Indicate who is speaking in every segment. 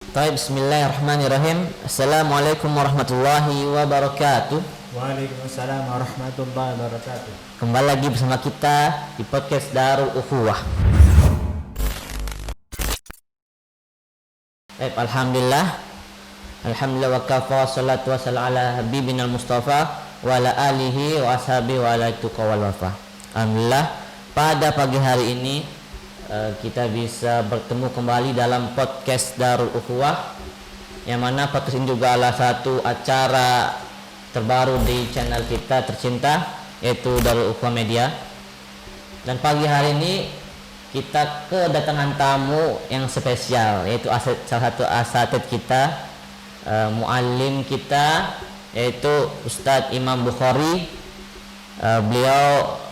Speaker 1: Baik, bismillahirrahmanirrahim. Assalamualaikum warahmatullahi wabarakatuh.
Speaker 2: Waalaikumsalam warahmatullahi wabarakatuh.
Speaker 1: Kembali lagi bersama kita di podcast Darul Ukhuwah. Baik, alhamdulillah wa kafa, salatu wassalam ala habibina al-mustafa wa ala alihi wa ashabihi wa ala tuqa wal wafa. Alhamdulillah, pada pagi hari ini kita bisa bertemu kembali dalam podcast Darul Ukhuwah, yang mana podcast ini juga adalah satu acara terbaru di channel kita tercinta, yaitu Darul Ukhuwah Media. Dan pagi hari ini kita kedatangan tamu yang spesial, yaitu salah satu asatid kita, muallim kita, yaitu Ustadz Imam Bukhari. Beliau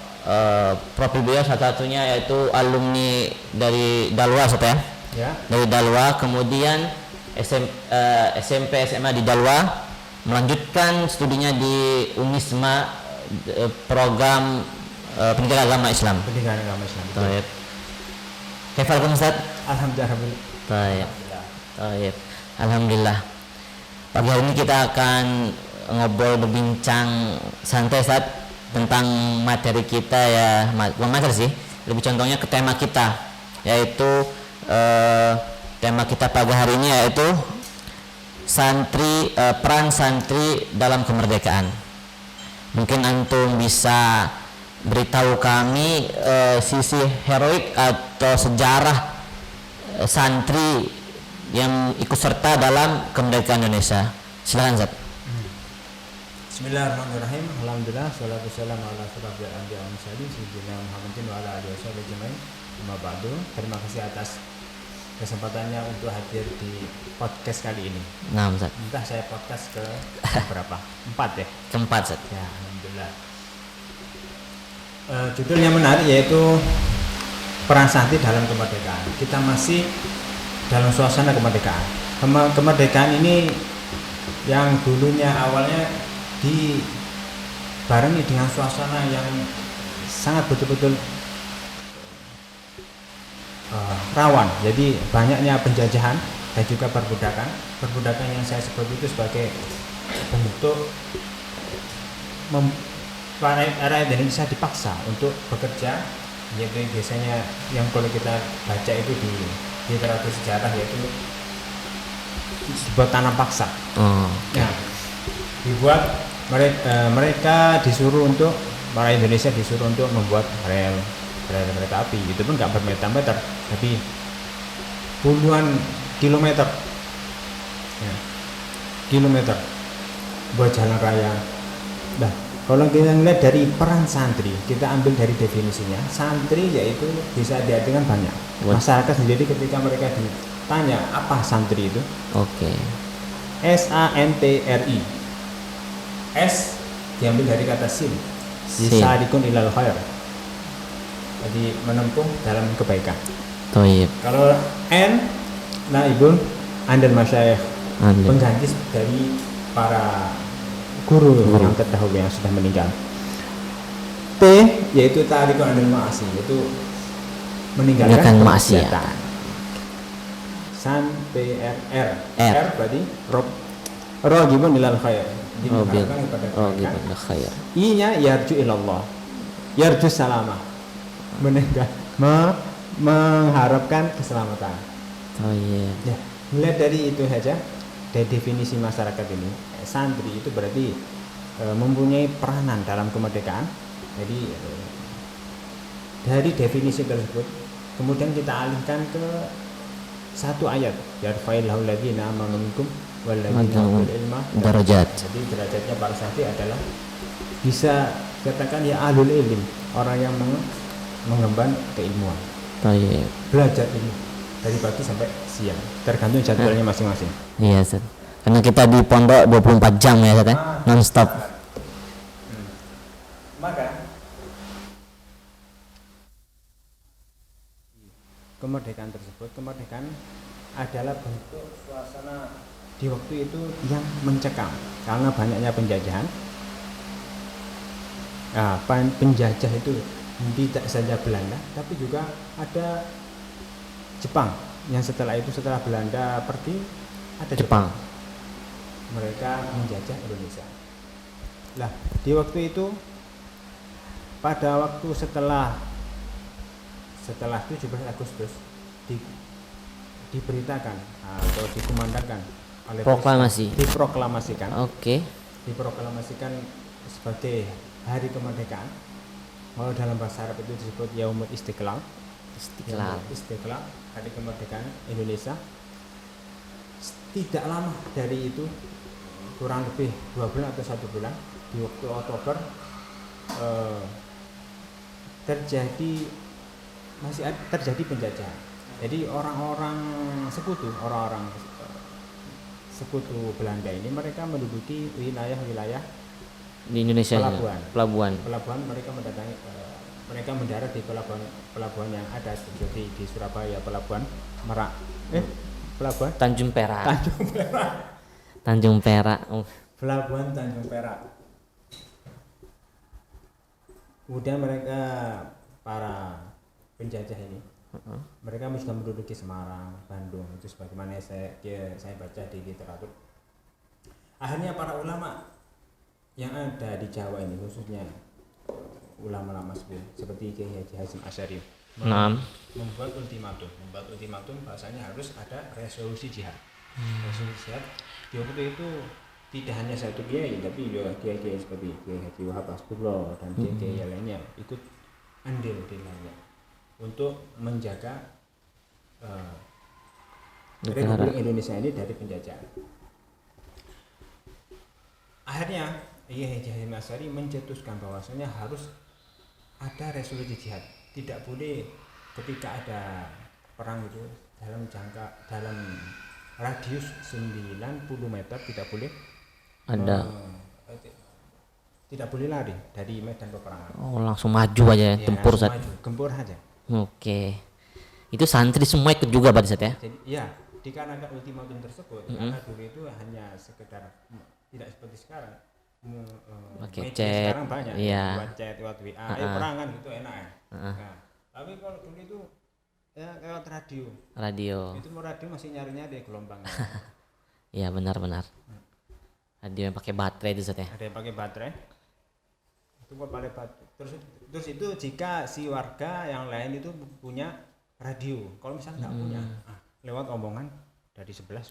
Speaker 1: profil beliau salah satunya yaitu alumni dari Dalwa,
Speaker 2: Ya.
Speaker 1: Dari Dalwa, kemudian SMP SMA di Dalwa, melanjutkan studinya di Unisma, program pendidikan agama Islam.
Speaker 2: Pendidikan agama Islam.
Speaker 1: Baik. Kaifakum Ustaz?
Speaker 2: Alhamdulillah.
Speaker 1: Baik. Baik. Alhamdulillah. Pagi hari ini kita akan ngobrol, berbincang santai Ustaz tentang materi kita, ya bukan materi sih, lebih contohnya ke tema kita, yaitu tema kita pagi hari ini yaitu santri, peran santri dalam kemerdekaan. Mungkin antum bisa beritahu kami sisi heroik atau sejarah santri yang ikut serta dalam kemerdekaan Indonesia. Silakan Zat.
Speaker 2: Bismillahirrahmanirrahim. Alhamdulillah, salatu wassalamu ala asyrofil anbiya'i wal mursalin sayyidina Muhammadin wa ala alihi wasallam ajmain. Amma ba'du. Terima kasih atas kesempatannya untuk hadir di podcast kali ini.
Speaker 1: Nah, Zat.
Speaker 2: Entah saya podcast ke berapa? 4 ya?
Speaker 1: Keempat Zat.
Speaker 2: Ya, alhamdulillah. Judulnya menarik, yaitu peran santri dalam kemerdekaan. Kita masih dalam suasana kemerdekaan. Kemerdekaan ini yang dulunya awalnya dibarengi dengan suasana yang sangat betul-betul rawan. Jadi banyaknya penjajahan dan juga perbudakan. Perbudakan yang saya sebut itu sebagai bentuk rakyat Indonesia dipaksa untuk bekerja, yaitu biasanya yang kalau kita baca itu di literatur sejarah, yaitu disebut tanam paksa. Nah, dibuat mereka disuruh untuk, rakyat Indonesia disuruh untuk membuat rel kereta api. Itu pun nggak bermeter-meter, tapi puluhan kilometer, ya, kilometer buat jalan raya. Nah, kalau kita lihat dari peran santri, kita ambil dari definisinya, santri yaitu bisa diartikan banyak. Masyarakat sendiri ketika mereka ditanya apa santri itu, SANTRI. S diambil dari kata sin, yusarikun ilal khair, jadi menempuh dalam kebaikan. Kalau N, naibun andal masyayikh, pengganti dari para guru yang terdahulu yang sudah meninggal. T yaitu tarikun andal ma'asi, yaitu meninggalkan kemaksiatan. San P R berarti rohibun ilal khair, dimengarahkan kepada kebaikan. I-nya yarju ilallah, yarju salamah, mengharapkan keselamatan. Ya, melihat dari itu saja, dari definisi masyarakat ini, santri itu berarti mempunyai peranan dalam kemerdekaan. Jadi dari definisi tersebut kemudian kita alihkan ke satu ayat, yarfa'illahu alladziina aamanu minkum walladzina utul ilma darajat. Jadi derajatnya para santri adalah bisa katakan ya ahlul ilm, orang yang mengemban keilmuan. Belajar ilmu dari pagi sampai siang, tergantung jadwalnya masing-masing.
Speaker 1: Iya, Ustaz. Karena kita di pondok 24 jam ya, Ustaz, non stop.
Speaker 2: Maka kemerdekaan tersebut, kemerdekaan adalah bentuk suasana di waktu itu yang mencekam karena banyaknya penjajahan. Nah, penjajah itu tidak saja Belanda, tapi juga ada Jepang yang setelah itu, setelah Belanda pergi, ada
Speaker 1: Jepang.
Speaker 2: Mereka menjajah Indonesia. Lah, di waktu itu pada waktu setelah 17 Agustus diberitakan atau dikumandangkan oleh
Speaker 1: Proklamasi.
Speaker 2: diproklamasikan
Speaker 1: Oke.
Speaker 2: diproklamasikan sebagai hari kemerdekaan. Kalau dalam bahasa Arab itu disebut Yaumul Istiqlal.
Speaker 1: Istiqlal.
Speaker 2: Yaumul Istiqlal, hari kemerdekaan Indonesia. Tidak lama dari itu, kurang lebih 2 bulan atau 1 bulan, di waktu Oktober terjadi penjajahan. Jadi orang-orang sekutu Belanda ini mereka menduduki wilayah-wilayah
Speaker 1: Di Indonesia.
Speaker 2: pelabuhan. Mereka mendarat di pelabuhan yang ada seperti di Surabaya, pelabuhan Merak, pelabuhan
Speaker 1: Tanjung Perak. Tanjung Perak.
Speaker 2: Pelabuhan Tanjung Perak. Kemudian mereka, para penjajah ini, mereka sudah menduduki Semarang, Bandung, itu sebagaimana saya baca di literatur. Akhirnya para ulama yang ada di Jawa ini, khususnya ulama-ulama seperti Kiai Haji Hasyim Asy'ari, membuat ultimatum bahasanya harus ada resolusi jihad. Resolusi jihad di waktu itu tidak hanya satu kiai, tapi juga kiai-kiai seperti Kiai Haji Wahab Hasbullah dan kiai-kiai lainnya ikut andil di dalamnya untuk menjaga Republik Indonesia ini dari penjajahan. Akhirnya Kiai Haji Hasyim Asy'ari mencetuskan bahwasanya harus ada resolusi jihad. Tidak boleh ketika ada perang itu dalam radius 90 meter tidak boleh tidak boleh lari dari medan peperangan.
Speaker 1: Oh, langsung maju aja, tempur saja.
Speaker 2: Gempur saja.
Speaker 1: Oke. Itu santri semua ikut juga pada saat ya?
Speaker 2: Jadi ya, dikarenakan ultimatum tersebut, karena dulu itu hanya sekedar, tidak seperti sekarang.
Speaker 1: Pakai
Speaker 2: Media
Speaker 1: chat.
Speaker 2: sekarang banyak,
Speaker 1: Iya.
Speaker 2: buat chat, buat WA, perangan gitu enak ya. Nah, tapi kalau dulu itu ya lewat radio. Itu radio masih nyarinya di gelombangnya.
Speaker 1: Iya, benar-benar. Radio yang pakai baterai itu saat ya?
Speaker 2: Ada yang pakai baterai. Itu pakai baterai. Terus itu jika si warga yang lain itu punya radio, kalau misalnya nggak punya, lewat omongan dari sebelah,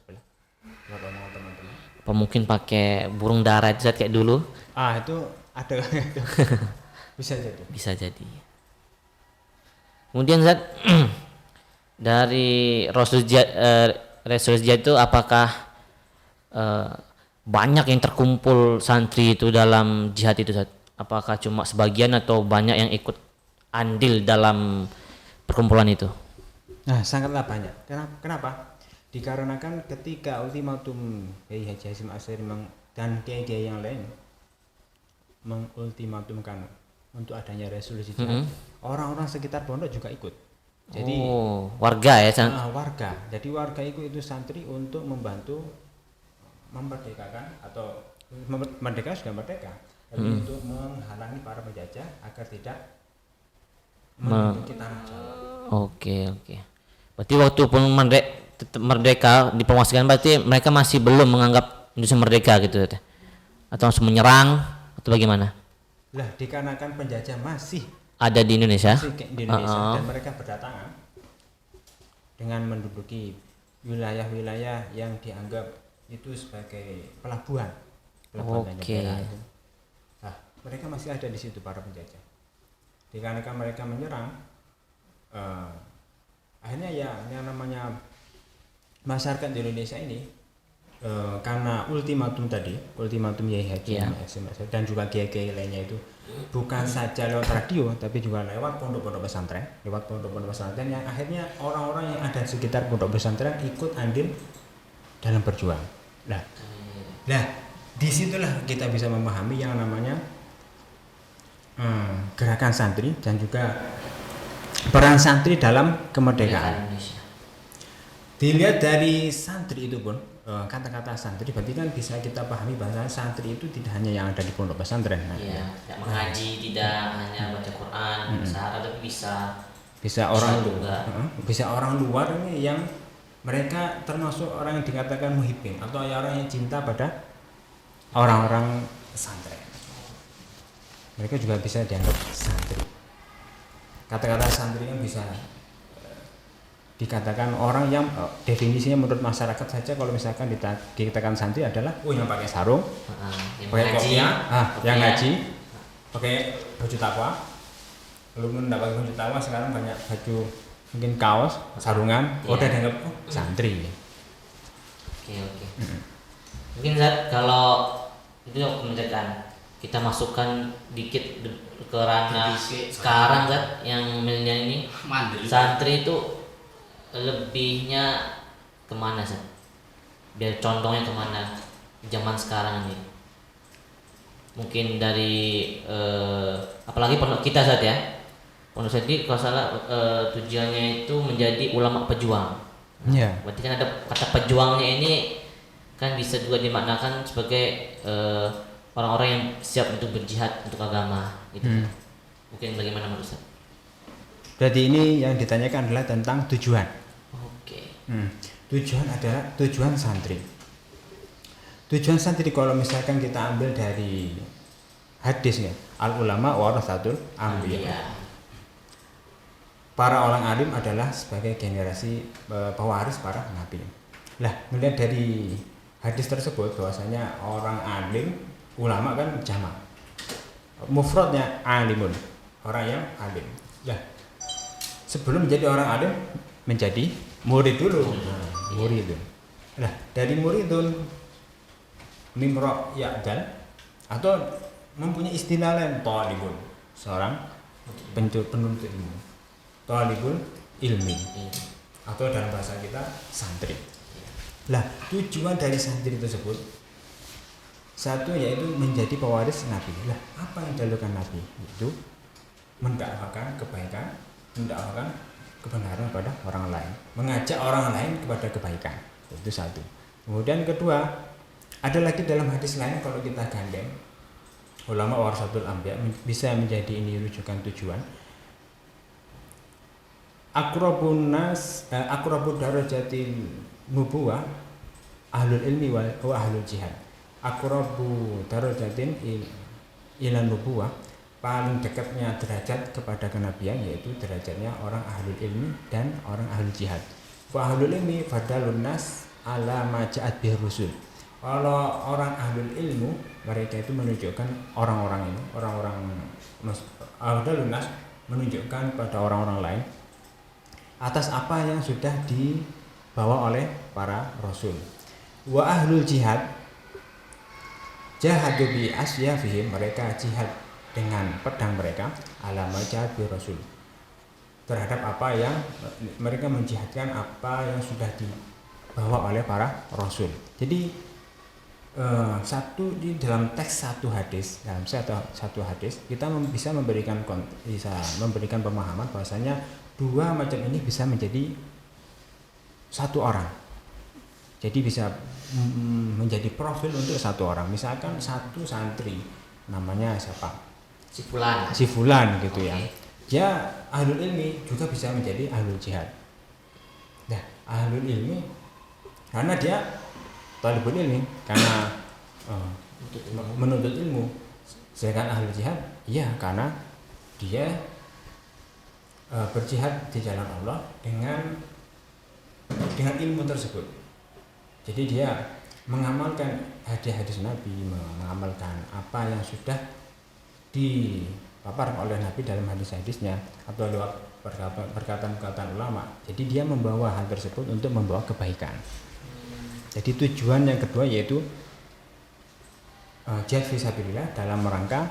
Speaker 2: lewat omongan teman-teman.
Speaker 1: Apa mungkin pakai burung dara itu saat kayak dulu?
Speaker 2: Itu ada. Bisa jadi.
Speaker 1: Kemudian Zat, dari resolusi jihad itu apakah banyak yang terkumpul santri itu dalam jihad itu Zat? Apakah cuma sebagian atau banyak yang ikut andil dalam perkumpulan itu?
Speaker 2: Nah, sangatlah banyak. Kenapa? Dikarenakan ketika ultimatum Kiai Haji Hasyim Asy'ari dan kiai-kiai yang lain mengultimatumkan untuk adanya resolusi jihad, orang-orang sekitar pondok juga ikut. Jadi
Speaker 1: warga ya?
Speaker 2: Warga. Jadi warga itu santri untuk membantu memerdekakan atau merdeka sudah merdeka, tapi untuk menghalangi para penjajah agar tidak menduduki tanah Jawa.
Speaker 1: Oke. Berarti waktu pun merdeka dipromosikan, berarti mereka masih belum menganggap Indonesia merdeka gitu ya? Atau langsung menyerang atau bagaimana?
Speaker 2: Lah, dikarenakan penjajah masih
Speaker 1: ada di Indonesia,
Speaker 2: dan mereka berdatangan dengan menduduki wilayah-wilayah yang dianggap itu sebagai pelabuhan Tanjung Perak itu. Nah, mereka masih ada di situ para penjajah. Dikarenakan mereka menyerang, akhirnya ya yang namanya masyarakat di Indonesia ini, karena ultimatum Kiai Haji Hasyim Asy'ari dan juga kiai-kiai lainnya itu bukan saja lewat radio tapi juga lewat pondok-pondok pesantren yang akhirnya orang-orang yang ada di sekitar pondok pesantren ikut andil dalam berjuang. Nah, disitulah kita bisa memahami yang namanya gerakan santri dan juga peran santri dalam kemerdekaan. Dilihat dari santri itu pun, kata-kata santri berarti kan bisa kita pahami bahwa santri itu tidak hanya yang ada di pondok pesantren.
Speaker 1: Iya, tidak mengaji, tidak hanya baca Quran, bahasa Arab, tapi bisa
Speaker 2: orang luar ini yang mereka termasuk orang yang dikatakan muhibbin atau orang yang cinta pada orang-orang pesantren. Mereka juga bisa dianggap santri. Kata-kata santri kan bisa dikatakan orang yang definisinya menurut masyarakat saja, kalau misalkan dikatakan santri adalah yang pakai sarung,
Speaker 1: Yang
Speaker 2: pakai
Speaker 1: ngaji,
Speaker 2: kopiah, yang
Speaker 1: kopiah.
Speaker 2: ngaji, pakai baju takwa. Belum dapat baju takwa, sekarang banyak baju mungkin kaos, sarungan,
Speaker 1: Iya.
Speaker 2: udah dianggap santri.
Speaker 1: Oke. Mungkin Zat, kalau itu kebijakan kita masukkan dikit ke ranah sekarang Zat, yang milenial ini santri itu lebihnya kemana Zat? Biar contohnya kemana zaman sekarang ini? Mungkin dari apalagi pondok kita Zat ya. Pondok saya ini kalau salah tujuannya itu menjadi ulama pejuang.
Speaker 2: Iya.
Speaker 1: Berarti kan ada kata pejuangnya ini kan bisa juga dimaknakan sebagai orang-orang yang siap untuk berjihad untuk agama gitu. Mungkin bagaimana menurut Ustaz?
Speaker 2: Berarti ini yang ditanyakan adalah tentang tujuan.
Speaker 1: Oke.
Speaker 2: Tujuan adalah tujuan santri. Tujuan santri kalau misalkan kita ambil dari hadisnya, al ulama warathatul anbiya.
Speaker 1: Iya.
Speaker 2: Para orang alim adalah sebagai generasi pewaris para nabi. Lah, melihat dari hadis tersebut bahwasanya orang alim, ulama kan jamak. Mufradnya alimun, orang yang alim. Lah, sebelum menjadi orang alim menjadi murid dulu. Muridun. Nah, dari muridun mimro ya'dal atau mempunyai istilah lain talibun, seorang penuntut ilmu. Talibul ilmi atau dalam bahasa kita santri. Lah, tujuan dari santri tersebut satu yaitu menjadi pewaris Nabi. Lah, apa yang dilakukan Nabi? Itu mendakwakan kebaikan, mendakwakan kebenaran pada orang lain, mengajak orang lain kepada kebaikan. Itu satu. Kemudian kedua, ada lagi dalam hadis lain kalau kita gandeng ulama warasatul anbiya bisa menjadi ini rujukan tujuan. Akrabun darajatin nubuwah ahlul ilmi wa ahlul jihad. Akrabu darajatin ilan nubuwah, paling dekatnya derajat kepada kenabian yaitu derajatnya orang ahlul ilmi dan orang ahlul jihad. Wa ahlul ilmi fadalun nas ala ma ja'at bihir rusul. Kalau orang ahlul ilmu, mereka itu menunjukkan orang-orang ini, fadalun nas menunjukkan pada orang-orang lain atas apa yang sudah dibawa oleh para rasul. Wa ahlul jihad jahadu bi asyafihim, mereka jihad dengan pedang mereka ala majah bi rasul, terhadap apa yang mereka menjihadkan apa yang sudah dibawa oleh para rasul. Jadi di dalam teks satu hadis kita bisa memberikan pemahaman bahwasanya dua macam ini bisa menjadi satu orang. Jadi bisa menjadi profil untuk satu orang. Misalkan satu santri namanya siapa? Si Fulan gitu ya. Dia ahlul ilmi juga bisa menjadi ahlul jihad. Nah, ahlul ilmi karena dia talibul ilmi, karena menuntut ilmu. Sedangkan ahlul jihad iya karena dia berjihad di jalan Allah dengan ilmu tersebut. Jadi dia mengamalkan hadis-hadis Nabi, mengamalkan apa yang sudah dipaparkan oleh Nabi dalam hadis-hadisnya atau lewat perkataan-perkataan ulama. Jadi dia membawa hal tersebut untuk membawa kebaikan. Jadi tujuan yang kedua yaitu jihad fisabilillah dalam rangka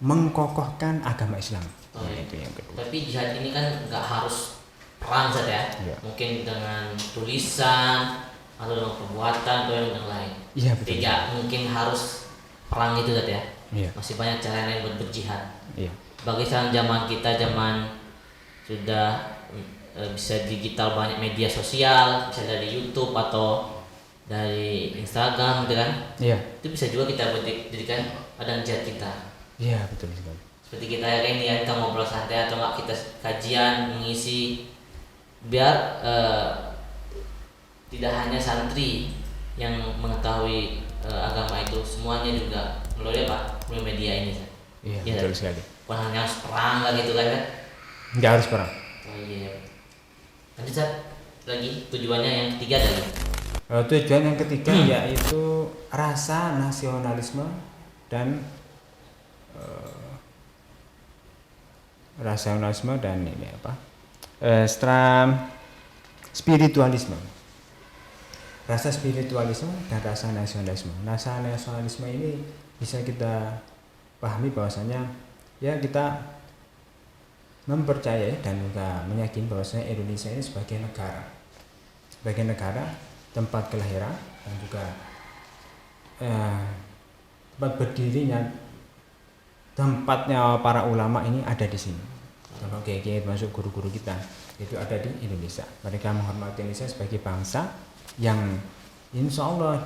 Speaker 2: mengkokohkan agama Islam. Itu yang kedua.
Speaker 1: Tapi jihad ini kan nggak harus perang saja ya. Mungkin dengan tulisan atau dengan perbuatan atau yang lain.
Speaker 2: Iya, betul.
Speaker 1: Tidak mungkin harus perang itu saja ya.
Speaker 2: Iya.
Speaker 1: Masih banyak cara lain buat berjihad.
Speaker 2: Iya.
Speaker 1: Bagi zaman kita sudah bisa digital, banyak media sosial, bisa dari YouTube atau dari Instagram gitu kan.
Speaker 2: Iya.
Speaker 1: Itu bisa juga kita jadikan ladang jihad kita.
Speaker 2: Iya, betul sekali.
Speaker 1: Seperti kita hari ini ya, kita ngobrol santai atau enggak kita kajian mengisi biar tidak hanya santri yang mengetahui agama itu, semuanya juga melalui apa? Melalui media ini.
Speaker 2: Iya,
Speaker 1: Ya,
Speaker 2: betul sekali.
Speaker 1: bukan hanya harus perang lah gitu kan?
Speaker 2: Nggak harus perang.
Speaker 1: Oh iya. Lanjut Zat. Lagi tujuannya yang ketiga tadi.
Speaker 2: Tujuan yang ketiga yaitu rasa nasionalisme dan ini apa? Spiritualisme. Rasa spiritualisme dan rasa nasionalisme. Rasa nasionalisme ini bisa kita pahami bahwasanya ya kita mempercayai dan juga meyakini bahwasanya Indonesia ini sebagai negara tempat kelahiran dan juga tempat berdirinya, tempatnya para ulama ini ada di sini. Kalau kiai masuk guru-guru kita itu ada di Indonesia. Mereka menghormati Indonesia sebagai bangsa yang insya Allah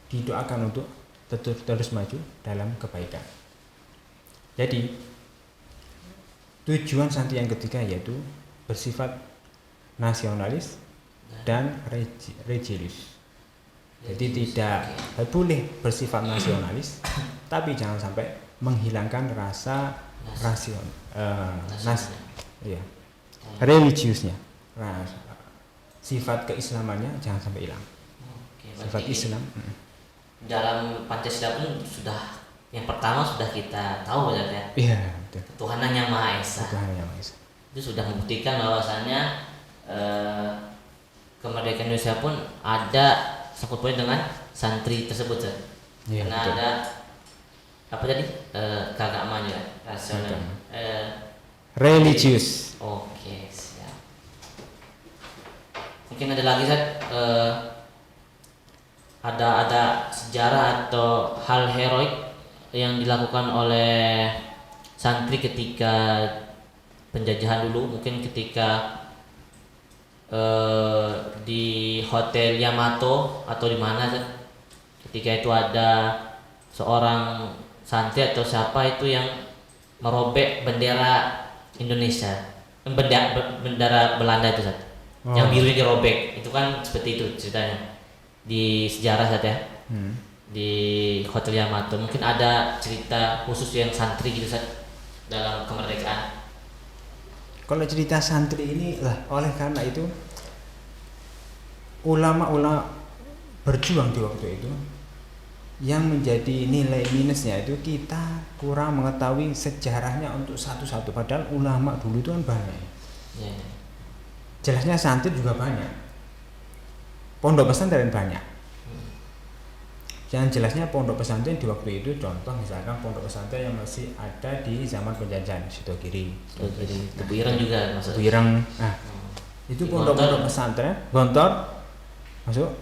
Speaker 2: didoakan untuk terus maju dalam kebaikan. Jadi tujuan santri yang ketiga yaitu bersifat nasionalis dan religius. Jadi tidak boleh bersifat nasionalis, tapi jangan sampai menghilangkan rasa religiusnya, sifat keislamannya jangan sampai hilang. Sifat Islam.
Speaker 1: Dalam Pancasila pun sudah yang pertama sudah kita tahu ya.
Speaker 2: Iya, betul.
Speaker 1: Ketuhanan yang Maha Esa. Itu sudah membuktikan bahwasannya kemerdekaan Indonesia pun ada sangkut pautnya dengan santri tersebut ya.
Speaker 2: Iya,
Speaker 1: karena
Speaker 2: betul.
Speaker 1: ada apa tadi keagamaan ya, rasional,
Speaker 2: religius.
Speaker 1: Oke, siap. Mungkin ada lagi ada sejarah atau hal heroik yang dilakukan oleh santri ketika penjajahan dulu, mungkin ketika di Hotel Yamato atau di mana ketika itu ada seorang santri atau siapa itu yang merobek bendera Indonesia, bendera Belanda itu yang birunya dirobek, itu kan seperti itu ceritanya di sejarah ya. Di Hotel Yamato mungkin ada cerita khusus yang santri gitu dalam kemerdekaan.
Speaker 2: Kalau cerita santri ini lah, oleh karena itu ulama-ulama berjuang di waktu itu, yang menjadi nilai minusnya itu kita kurang mengetahui sejarahnya untuk satu-satu, padahal ulama dulu itu kan banyak. Jelasnya santri juga banyak, pondok pesantren banyak. Yang jelasnya pondok pesantren di waktu itu, contoh misalkan pondok pesantren yang masih ada di zaman penjajahan Sitogiri,
Speaker 1: Tebu Ireng juga maksudnya.
Speaker 2: Tebu Ireng. Nah, itu pondok pesantren Gontor masuk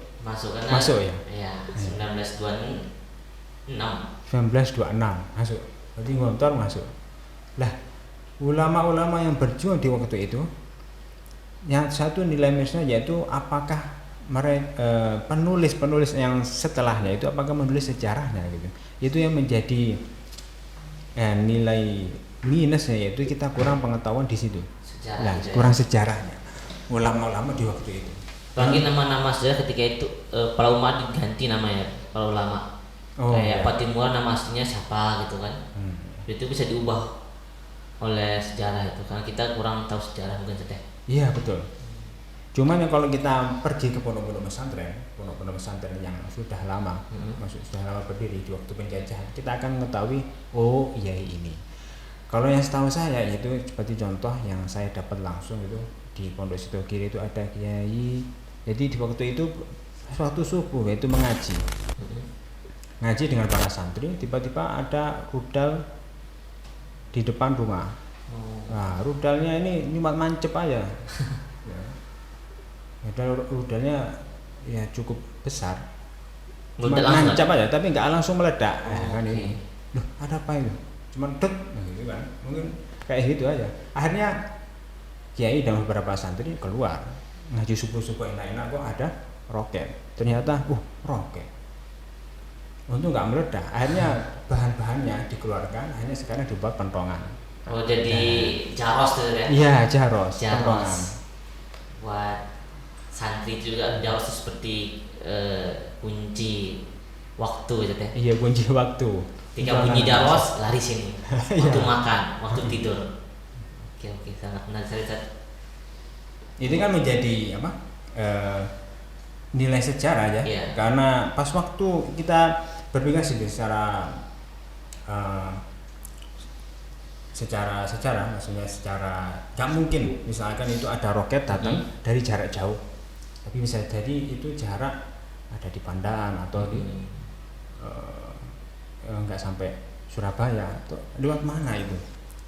Speaker 2: ya.
Speaker 1: Iya, 1926
Speaker 2: masuk. Berarti Gontor masuk. Lah, ulama-ulama yang berjuang di waktu itu, yang satu nilai minusnya yaitu apakah penulis yang setelahnya itu apakah menulis sejarahnya gitu. Itu yang menjadi nilai minusnya, yaitu kita kurang pengetahuan di situ. Kurang sejarahnya ulama-ulama di waktu itu.
Speaker 1: Bagi nama-nama sejarah ketika itu para ulama diganti namanya, para ulama. Kayak Patimura nama aslinya siapa gitu kan. Itu bisa diubah oleh sejarah itu karena kita kurang tahu sejarah mungkin saja.
Speaker 2: Iya, betul. Cuman ya kalau kita pergi ke pondok-pondok pesantren yang sudah lama, sudah lama berdiri di waktu penjajahan, kita akan mengetahui, oh iya ini. Kalau yang setahu saya itu seperti contoh yang saya dapat langsung itu di Pondok Sitogiri itu ada kiai. Jadi di waktu itu suatu subuh itu mengaji dengan para santri, tiba-tiba ada rudal di depan rumah. Nah, rudalnya ini nyumat mancep aja. Rudalnya ya cukup besar, cuma nancap aja tapi nggak langsung meledak. Kan ini, loh ada apa itu? Cuma dek, gitu kan? Mungkin kayak gitu aja. Akhirnya kiai dan beberapa santri keluar ngaji subuh-subuh enak-enak, kok ada roket. Ternyata, roket. Untung nggak meledak. Akhirnya bahan-bahannya dikeluarkan. Akhirnya sekarang dibuat pentongan.
Speaker 1: Oh, jadi jaros tuh ya?
Speaker 2: Iya, jaros. Pentongan.
Speaker 1: buat santri juga Jawas itu seperti kunci waktu gitu ya.
Speaker 2: Iya, kunci waktu.
Speaker 1: Ketika bunyi Jawas lari sini. Waktu
Speaker 2: Iya.
Speaker 1: makan, waktu tidur. Oke, sangat menarik sekali Ustaz.
Speaker 2: Itu kan menjadi apa? Nilai sejarah ya.
Speaker 1: Iya.
Speaker 2: Karena pas waktu kita berpikir secara sejarah, maksudnya secara nggak mungkin misalkan itu ada roket datang dari jarak jauh, tapi bisa jadi itu jarak ada di Pandaan atau di nggak sampai Surabaya atau lewat mana itu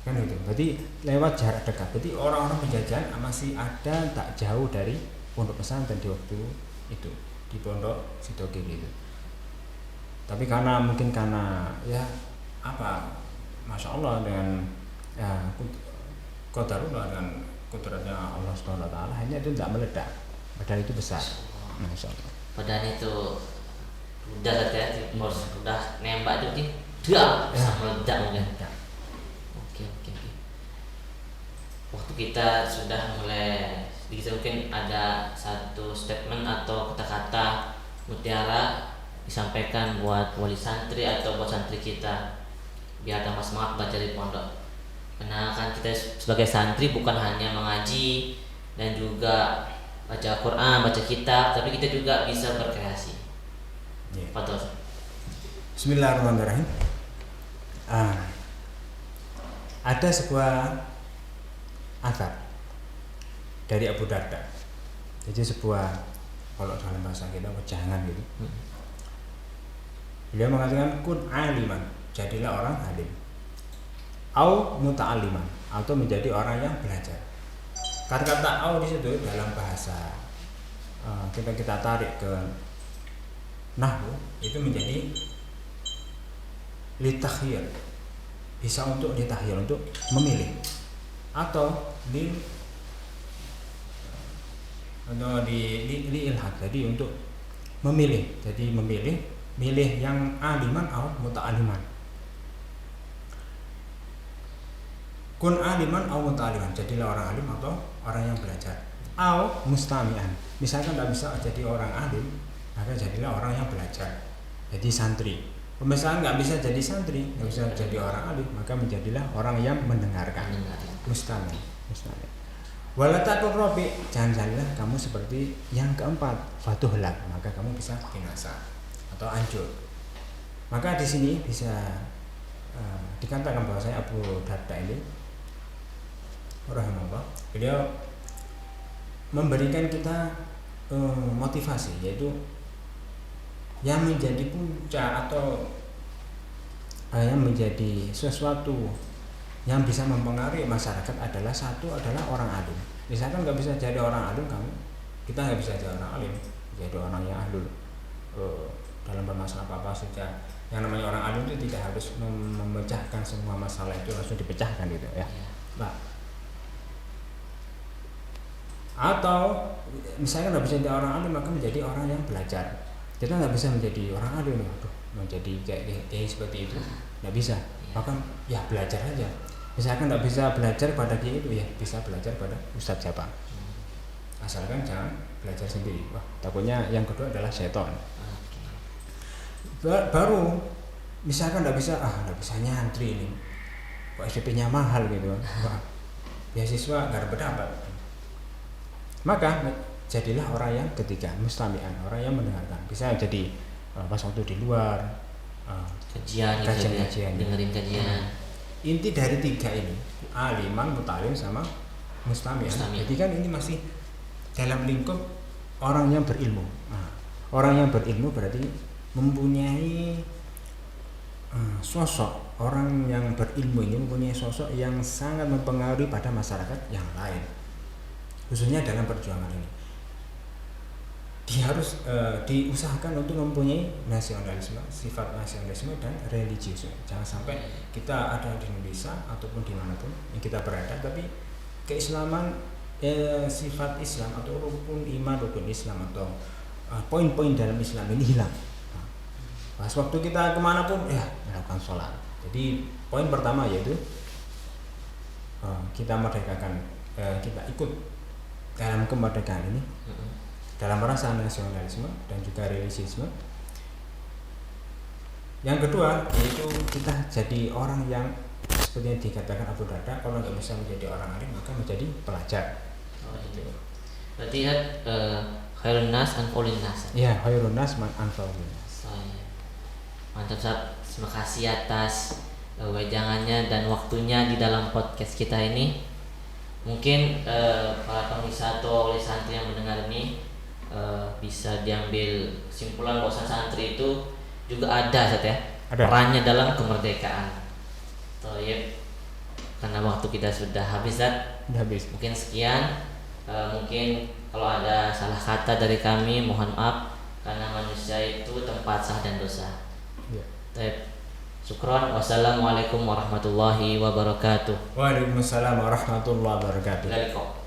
Speaker 2: kan itu. Berarti lewat jarak dekat. Berarti orang-orang penjajahan masih ada tak jauh dari pondok pesantren di waktu itu, di pondok Sidogiri itu. Tapi karena ya apa, Masya Allah dengan ya qadarullah dengan kudratnya Allah Subhanahu wa taala, hanya itu tidak meledak, padahal itu besar. Masya Allah.
Speaker 1: Padahal itu udah ya, udah nembak itu dia bisa meledak mungkin. Oke. Waktu kita sudah mulai sedikit, mungkin ada satu statement atau kata-kata mutiara disampaikan buat wali santri atau buat santri kita biar tambah semangat baca di pondok. Karena kan kita sebagai santri bukan hanya mengaji dan juga baca Quran, baca kitab, tapi kita juga bisa berkreasi.
Speaker 2: Yeah.
Speaker 1: Betul.
Speaker 2: Bismillahirrahmanirrahim. Ada sebuah athar dari Abu Darda. Jadi sebuah, kalau dalam bahasa kita wejangan gitu. Beliau mengatakan kun aliman, jadilah orang alim. Au muta'aliman, atau menjadi orang yang belajar. Kata-kata au di situ dalam bahasa kita tarik ke nahwu itu menjadi litakhyir, bisa untuk litakhyir, untuk memilih, atau di ilhad, jadi untuk memilih, jadi milih yang aliman atau muta'aliman. Kun aliman atau muta'aliman, jadilah orang alim atau orang yang belajar. Au mustami'an, misalkan tidak bisa jadi orang alim, maka jadilah orang yang belajar, jadi santri. Misalkan nggak bisa jadi santri, nggak bisa jadi orang alim, maka menjadilah orang yang mendengarkan. Mustami. Walatakun robi, jangan jadilah kamu seperti yang keempat, fatuhlak, maka kamu bisa binasa atau hancur. Maka di sini bisa dikatakan bahwa saya Abu Darda ini, rahimahullah, beliau memberikan kita motivasi, yaitu yang menjadi puncak atau yang menjadi sesuatu yang bisa mempengaruhi masyarakat adalah orang alim. Misalkan nggak bisa jadi orang alim, kita nggak bisa jadi orang alim, jadi orang yang ahlul dalam bermasalah apa saja. Yang namanya orang alim itu tidak harus memecahkan semua masalah itu langsung dipecahkan gitu ya. Nah, atau misalkan nggak bisa jadi orang alim, maka menjadi orang yang belajar. Kita nggak bisa menjadi orang alim, menjadi kayak seperti itu nggak bisa. Maka ya belajar aja. Misalkan nggak bisa belajar pada dia itu, ya bisa belajar pada ustadz siapa. Asalkan jangan belajar sendiri. Wah, takutnya yang kedua adalah setan. Baru misalkan nggak bisa nyantri ini, kok SPP-nya mahal gitu. Wah, beasiswa nggak dapat. Maka jadilah orang yang ketiga, mustami'an, orang yang mendengarkan. Bisa jadi pas waktu di luar kajian,
Speaker 1: dengerin kajian.
Speaker 2: Inti dari tiga ini, aliman, mutalim, sama mustami'an. Jadi kan ini masih dalam lingkup orang yang berilmu. Nah, orang yang berilmu berarti mempunyai sosok. Orang yang berilmu ini mempunyai sosok yang sangat mempengaruhi pada masyarakat yang lain, khususnya dalam perjuangan ini. Dia harus diusahakan untuk mempunyai nasionalisme, sifat nasionalisme dan religius. Jangan sampai kita ada di Indonesia ataupun dimanapun yang kita berada, tapi keislaman, sifat Islam atau rukun iman, rukun Islam atau poin-poin dalam Islam ini hilang. Pas waktu kita kemanapun ya melakukan sholat. Jadi poin pertama yaitu kita merdekakan, kita ikut dalam kemerdekaan ini, dalam rasa nasionalisme dan juga religiusme. Yang kedua yaitu kita jadi orang yang seperti yang dikatakan Abu Darda, kalau nggak bisa menjadi orang alim maka menjadi pelajar.
Speaker 1: Gitu. Berarti kan khairun nas anfa'un nas.
Speaker 2: Ya, khairun nas man anfa'un nas.
Speaker 1: Iya. Mantap Ustaz. Terima kasih atas wejangannya dan waktunya di dalam podcast kita ini. Mungkin para pemirsa atau oleh santri yang mendengar ini bisa diambil kesimpulan bahwa santri itu juga ada Ustaz ya. Perannya dalam kemerdekaan. Toyib. Karena waktu kita sudah habis Ustaz.
Speaker 2: Sudah habis.
Speaker 1: Mungkin sekian. Mungkin kalau ada salah kata dari kami mohon maaf karena manusia itu tempat salah dan dosa.
Speaker 2: Ya.
Speaker 1: Baik. Syukran. Wassalamualaikum warahmatullahi wabarakatuh.
Speaker 2: Waalaikumsalam warahmatullahi wabarakatuh.
Speaker 1: Ilaliko.